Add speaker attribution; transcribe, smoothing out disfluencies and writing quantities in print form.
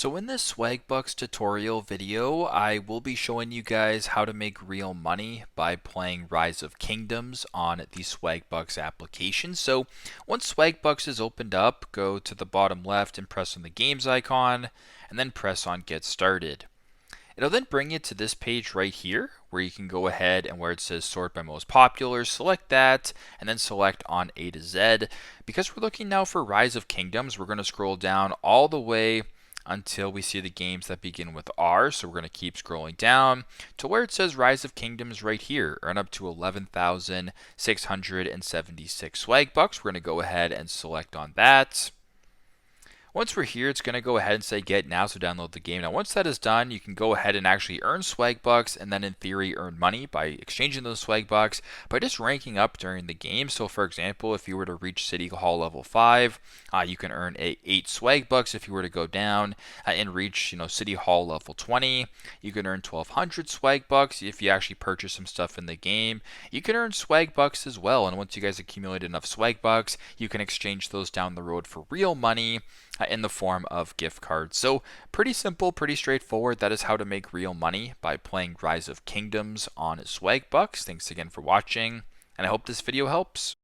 Speaker 1: So in this Swagbucks tutorial video, I will be showing you guys how to make real money by playing Rise of Kingdoms on the Swagbucks application. So once Swagbucks is opened up, go to the bottom left and press on the games icon, and then press on Get Started. It'll then bring you to this page right here where you can go ahead and where it says sort by most popular, select that and then select on A to Z. Because we're looking now for Rise of Kingdoms, we're going to scroll down all the way until we see the games that begin with R. So we're going to keep scrolling down to where it says Rise of Kingdoms right here, earn up to 11,676 swag bucks. We're going to go ahead and select on that. Once we're here, it's going to go ahead and say get now, so download the game. Now, once that is done, you can go ahead and actually earn swag bucks and then in theory earn money by exchanging those swag bucks by just ranking up during the game. So for example, if you were to reach City Hall level 5, you can earn 8 swag bucks. If you were to go down and reach City Hall level 20, you can earn 1,200 swag bucks. If you actually purchase some stuff in the game, you can earn swag bucks as well. And once you guys accumulate enough swag bucks, you can exchange those down the road for real money in the form of gift cards. So pretty simple, pretty straightforward. That is how to make real money by playing Rise of Kingdoms on Swagbucks. Thanks again for watching, and I hope this video helps.